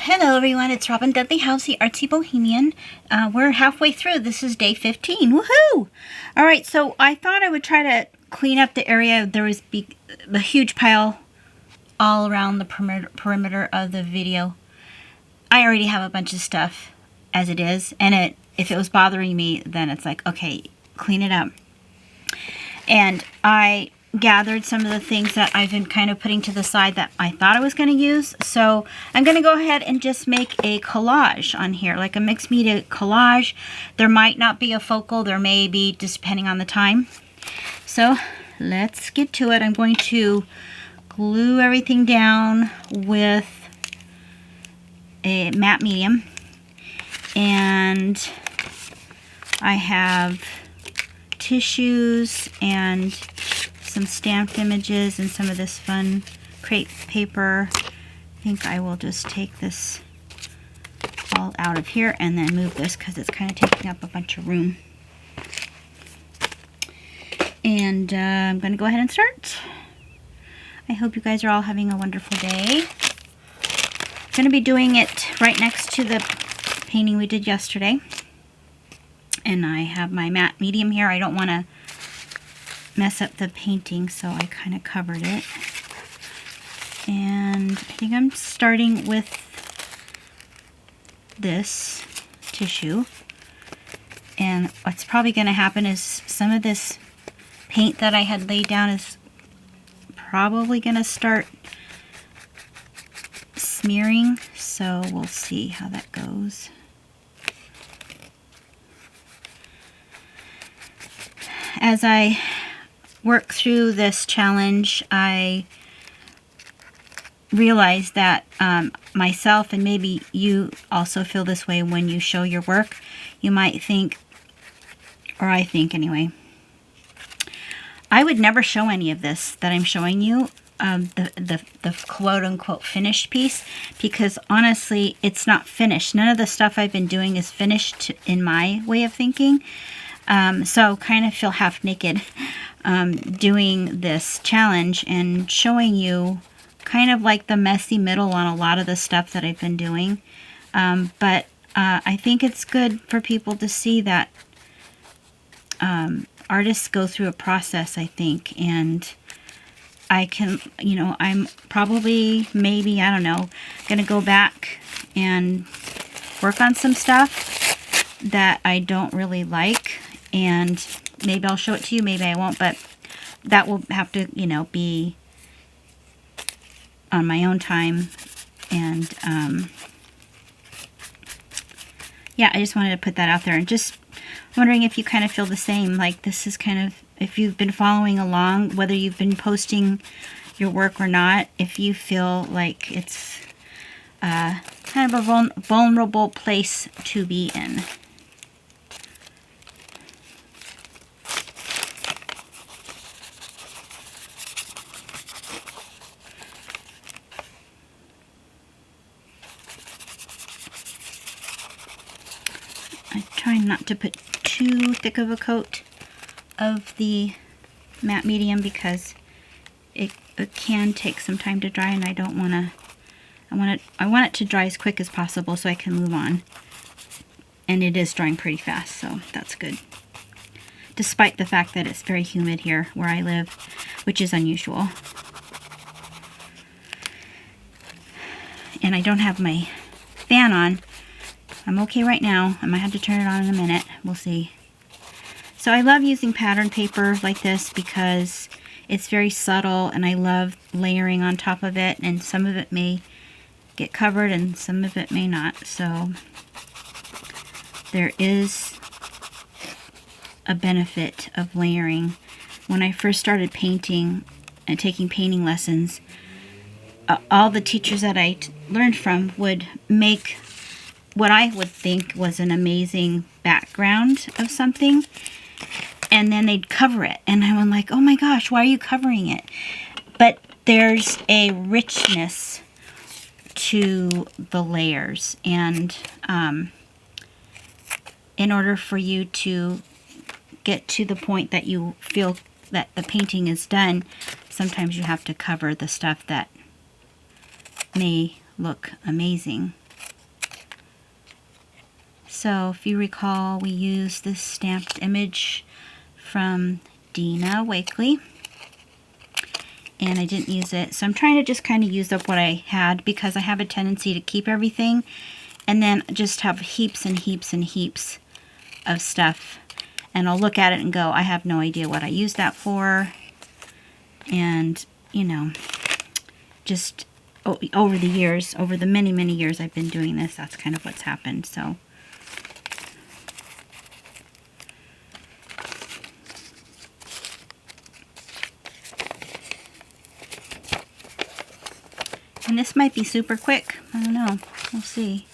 Hello everyone, it's Robin Dudley House, the Artsy Bohemian. We're halfway through. This is day 15. Woohoo! Alright, so I thought I would try to clean up the area. There was a huge pile all around the perimeter of the video. I already have a bunch of stuff as it is, and if it was bothering me, then it's like, okay, clean it up. And I gathered some of the things that I've been kind of putting to the side that I thought I was going to use. So I'm going to go ahead and just make a collage on here, like a mixed media collage. There might not be a focal, there may be, just depending on the time. So let's get to it. I'm going to glue everything down with a matte medium, and I have tissues and some stamped images and some of this fun crepe paper. I think I will just take this all out of here and then move this because it's kind of taking up a bunch of room. And I'm going to go ahead and start. I hope you guys are all having a wonderful day. I'm going to be doing it right next to the painting we did yesterday. And I have my matte medium here. I don't want to mess up the painting, so I kind of covered it. And I think I'm starting with this tissue. And what's probably going to happen is some of this paint that I had laid down is probably going to start smearing, so we'll see how that goes. As I work through this challenge, I realize that myself, and maybe you also feel this way when you show your work, you might think, or I think anyway, I would never show any of this that I'm showing you, the quote-unquote finished piece, because honestly, it's not finished. None of the stuff I've been doing is finished in my way of thinking. So kind of feel half naked doing this challenge and showing you kind of like the messy middle on a lot of the stuff that I've been doing. But I think it's good for people to see that artists go through a process, I think, and I can, you know, I'm probably, maybe, I don't know, going to go back and work on some stuff that I don't really like, and maybe I'll show it to you, maybe I won't, but that will have to, you know, be on my own time. And yeah, I just wanted to put that out there, and just wondering if you kind of feel the same. Like, this is kind of, if you've been following along, whether you've been posting your work or not, if you feel like it's kind of a vulnerable place to be in. I'm trying not to put too thick of a coat of the matte medium because it can take some time to dry, and I don't want to. I want it to dry as quick as possible so I can move on. And it is drying pretty fast, so that's good. Despite the fact that it's very humid here where I live, which is unusual. And I don't have my fan on. I'm okay right now. I might have to turn it on in a minute. We'll see. So I love using pattern paper like this because it's very subtle, and I love layering on top of it, and some of it may get covered and some of it may not. So there is a benefit of layering. When I first started painting and taking painting lessons, all the teachers that I learned from would make what I would think was an amazing background of something, and then they'd cover it, and I'm like, oh my gosh, why are you covering it? But there's a richness to the layers, and in order for you to get to the point that you feel that the painting is done, sometimes you have to cover the stuff that may look amazing. So if you recall, we used this stamped image from Dina Wakley, and I didn't use it. So I'm trying to just kind of use up what I had, because I have a tendency to keep everything and then just have heaps and heaps and heaps of stuff. And I'll look at it and go, I have no idea what I used that for. And, you know, just over the years, over the many, many years I've been doing this, that's kind of what's happened. So and this might be super quick. I don't know. We'll see.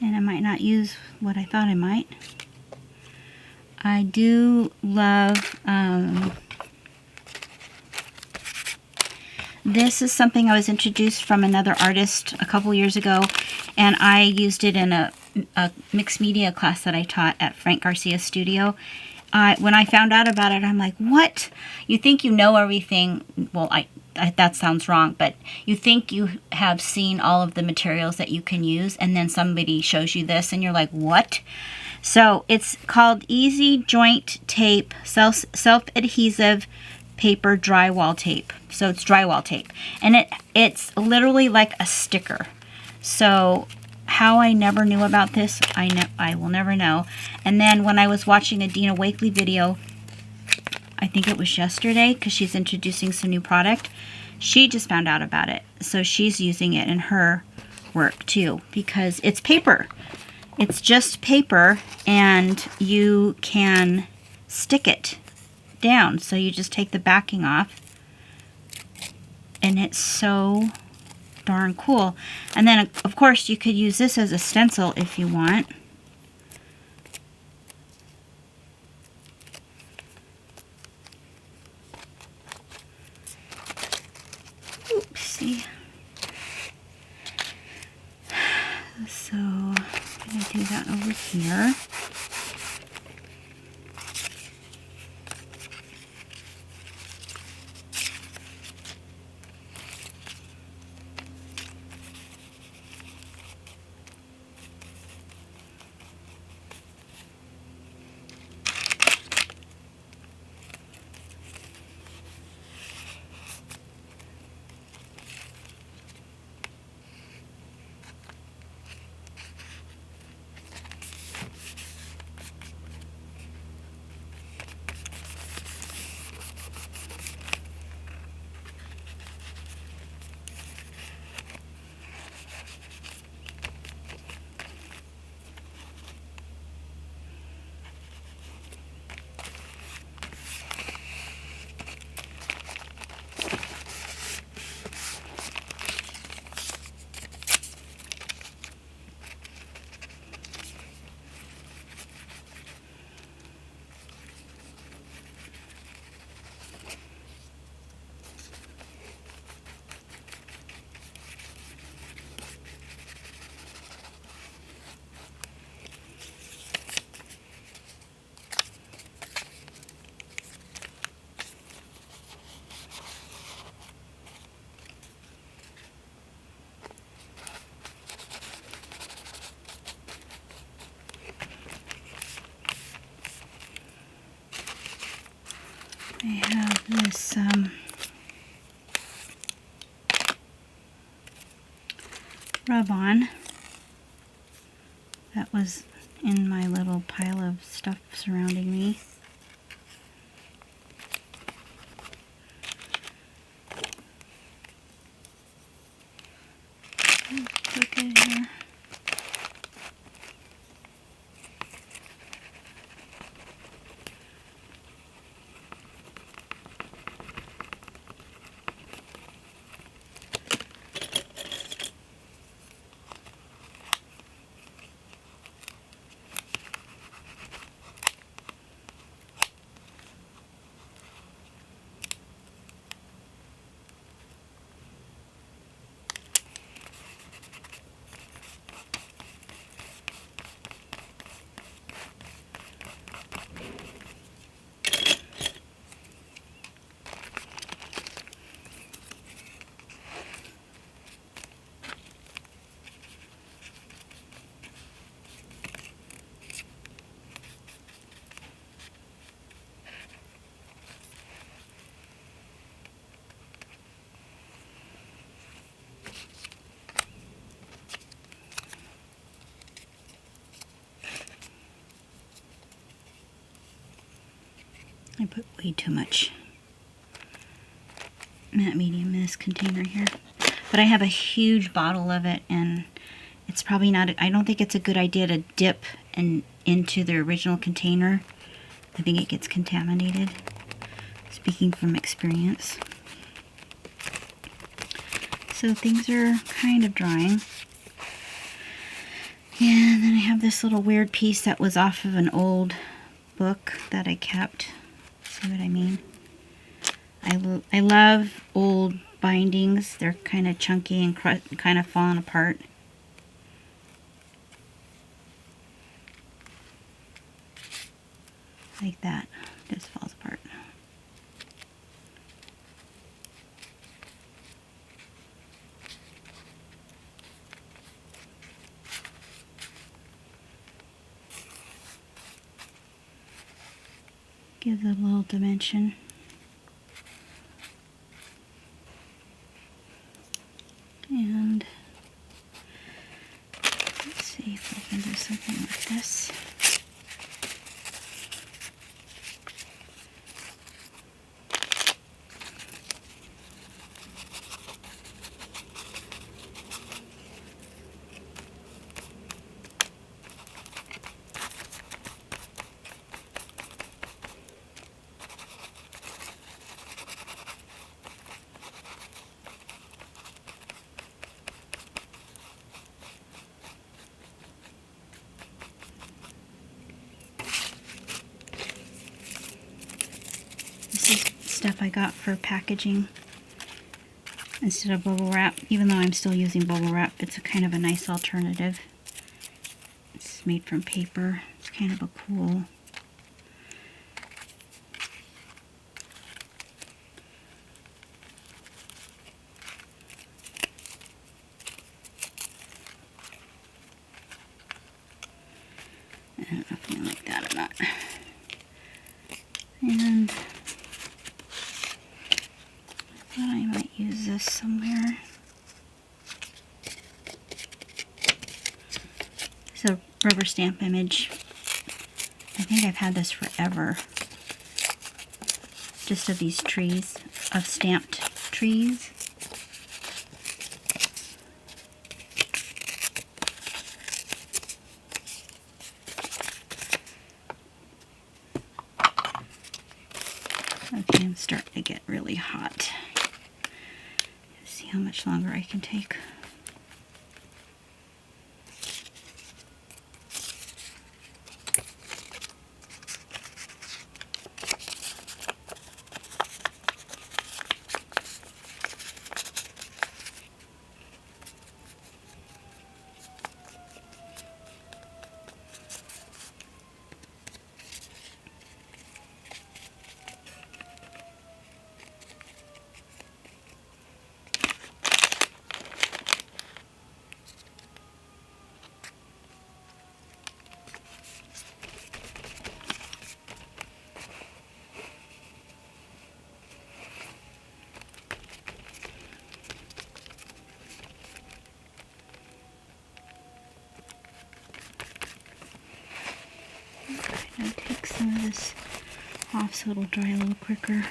And I might not use what I thought I might. I do love, this is something I was introduced from another artist a couple years ago, and I used it in a mixed media class that I taught at Frank Garcia's studio. When I found out about it, I'm like, what? You think you know everything? Well, that sounds wrong, but you think you have seen all of the materials that you can use, and then somebody shows you this, and you're like, what? So it's called Easy Joint Tape Self-Adhesive Paper Drywall Tape. So it's drywall tape, and it's literally like a sticker. So how I never knew about this, I will never know. And then when I was watching a Dina Wakley video, I think it was yesterday, because she's introducing some new product, she just found out about it. So she's using it in her work too, because it's paper. It's just paper, and you can stick it down. So you just take the backing off, and it's so darn cool. And then of course you could use this as a stencil if you want. Oopsie. So I'm going to do that over here. I have this rub-on that was in my little pile of stuff surrounding me. Look at here. I put way too much matte medium in this container here. But I have a huge bottle of it, and it's probably not, I don't think it's a good idea to dip into the original container. I think it gets contaminated, speaking from experience. So things are kind of drying. And then I have this little weird piece that was off of an old book that I kept. See what I mean? I love old bindings. They're kind of chunky and kind of falling apart. Like that. Just falls apart. Gives it a little dimension. And let's see if we can do something like this. This is stuff I got for packaging instead of bubble wrap. Even though I'm still using bubble wrap, it's a kind of a nice alternative. It's made from paper. It's kind of a cool. I don't know if you like that or not. And I thought I might use this somewhere. It's a rubber stamp image. I think I've had this forever. Just of these trees, of stamped trees. Okay, I'm starting to get really hot. Let's see how much longer I can take. I'll take some of this off so it'll dry a little quicker.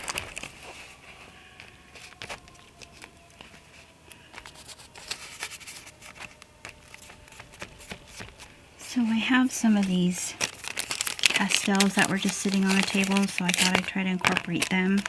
So I have some of these pastels that were just sitting on the table, so I thought I'd try to incorporate them.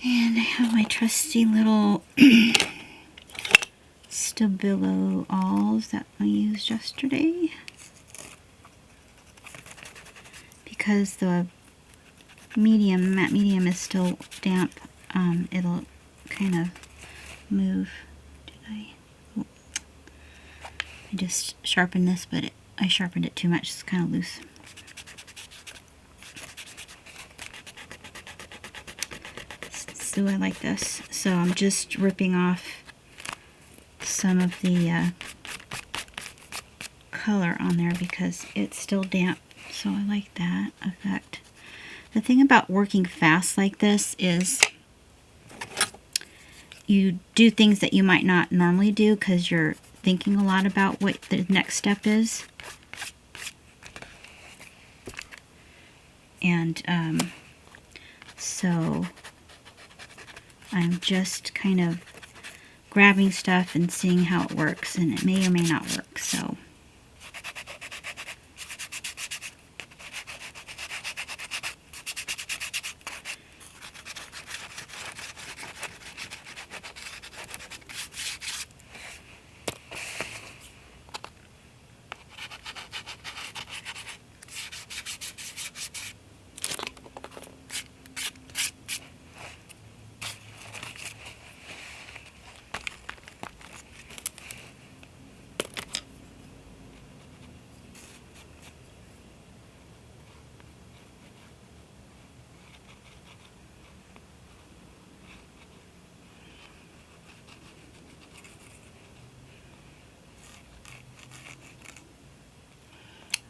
And I have my trusty little Stabilo Alls that I used yesterday. Because the matte medium is still damp, it'll kind of move. Did I? Oh. I just sharpened this, but I sharpened it too much. It's kind of loose. So I like this. So I'm just ripping off some of the color on there because it's still damp. So I like that effect. The thing about working fast like this is you do things that you might not normally do because you're thinking a lot about what the next step is. And so I'm just kind of grabbing stuff and seeing how it works, and it may or may not work. So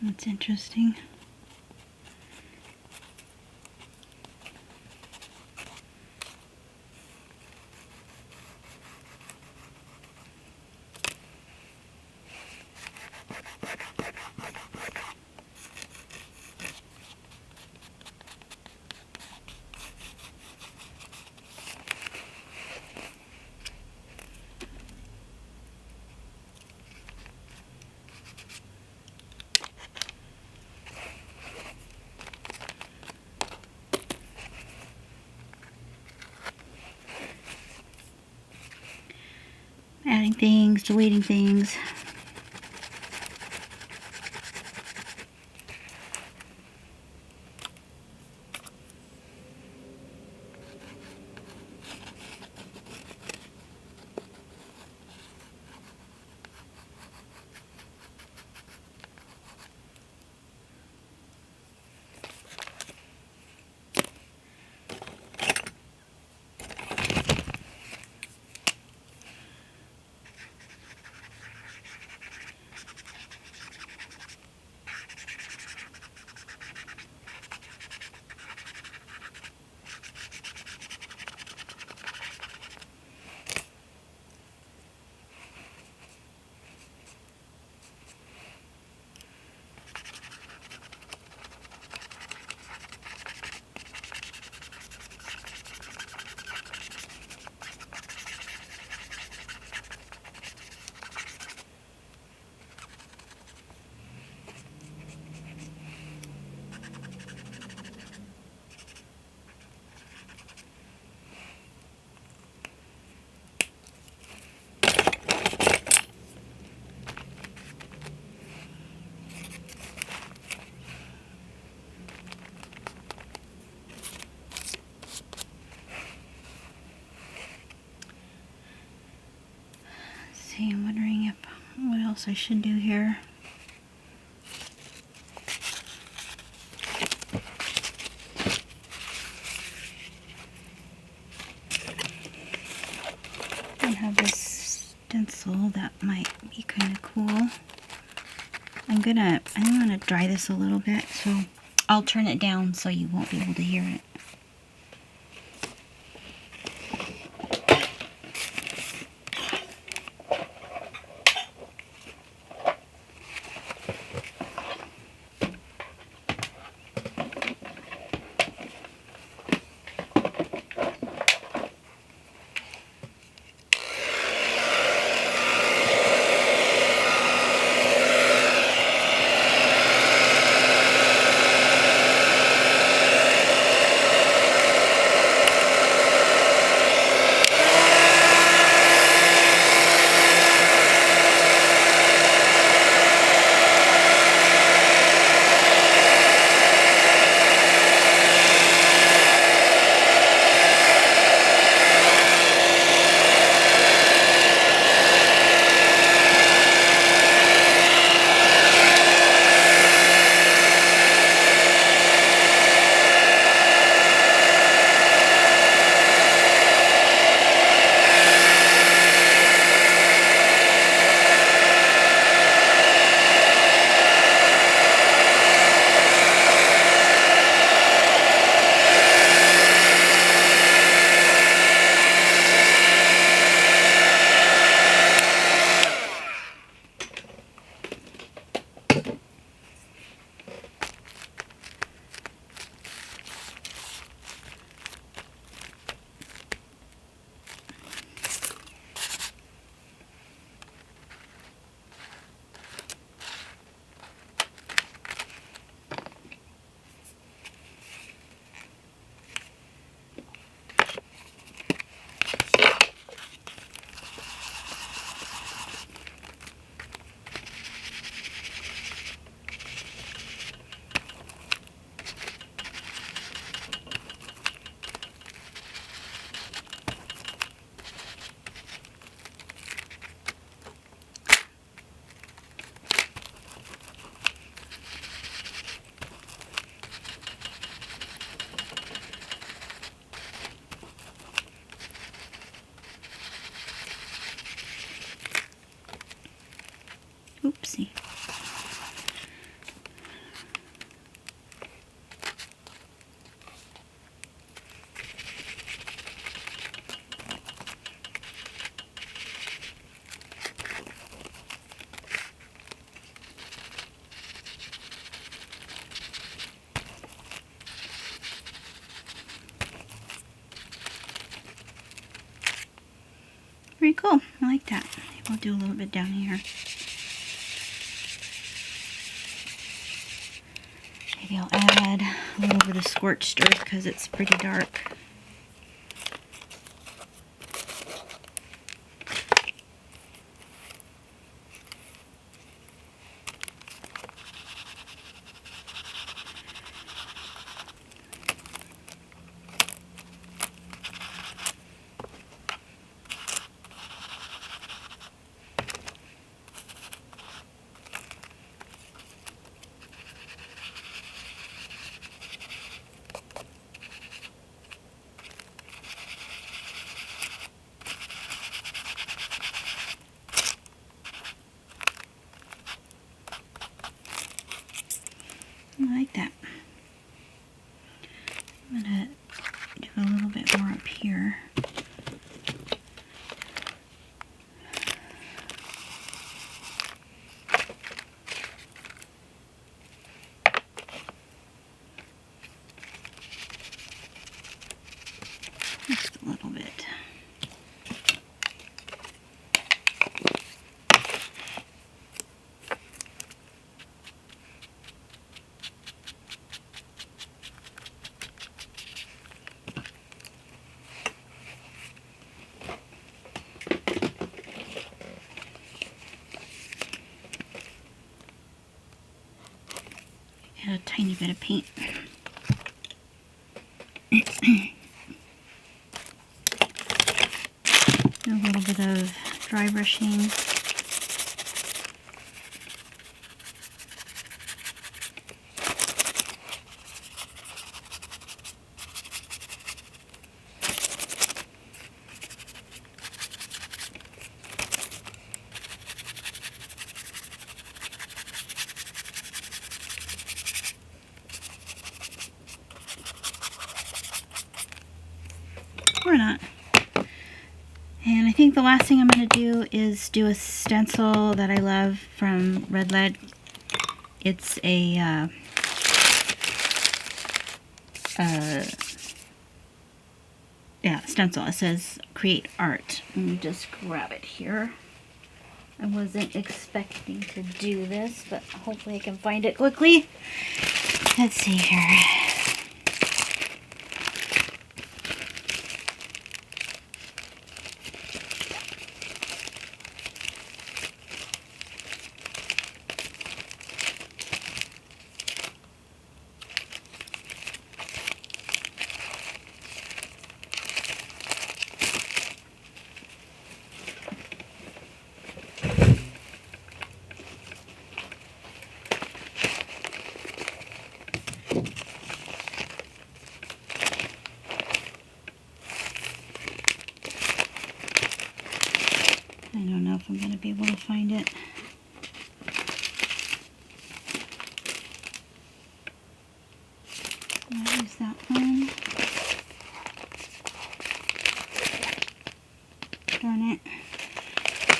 that's interesting. Adding things, deleting things. See, I'm wondering if what else I should do here. I have this stencil that might be kind of cool. I'm gonna dry this a little bit, so I'll turn it down so you won't be able to hear it. cool. I like that. We'll do a little bit down here. Maybe I'll add a little bit of scorched earth because it's pretty dark. I like that. I'm going to do a little bit more up here. Just a little bit. Add a tiny bit of paint. A little bit of dry brushing. Or not. And I think the last thing I'm going to do is do a stencil that I love from Red Lead. It's a stencil. It says create art. Let me just grab it here. I wasn't expecting to do this, but hopefully I can find it quickly. Let's see here. I don't know if I'm going to be able to find it. I'll use that one. Darn it.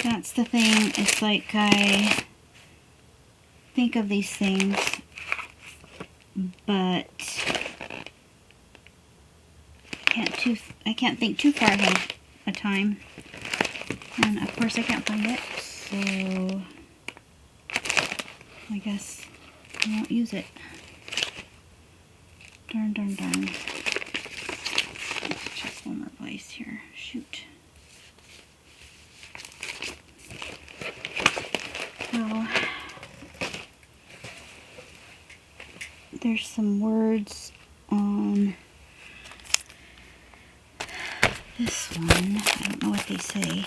That's the thing. It's like I think of these things, but I can't think too far ahead of time. And of course I can't find it, so I guess I won't use it. Darn, darn, darn. Let's check one more place here. Shoot. So there's some words on this one. I don't know what they say.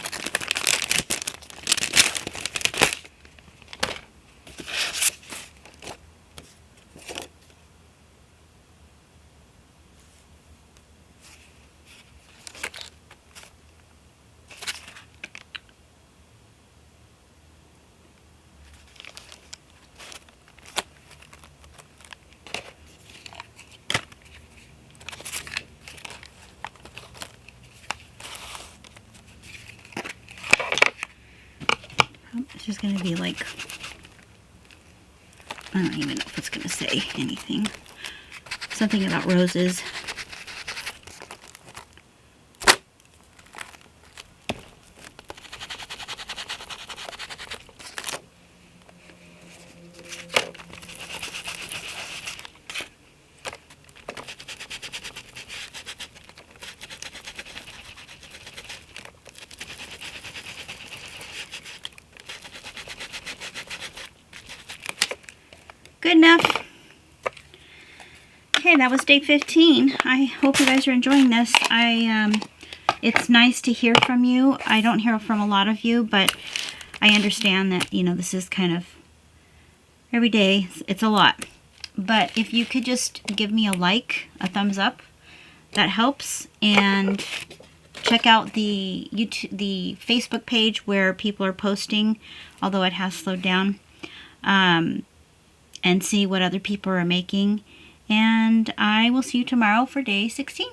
It's just going to be like, I don't even know if it's going to say anything. Something about roses. Good enough. Okay, that was day 15. I hope you guys are enjoying this. It's nice to hear from you. I don't hear from a lot of you, but I understand that, you know, this is kind of every day. It's a lot. But if you could just give me a like, a thumbs up, that helps. And check out the Facebook page where people are posting, although it has slowed down, and see what other people are making. And I will see you tomorrow for day 16.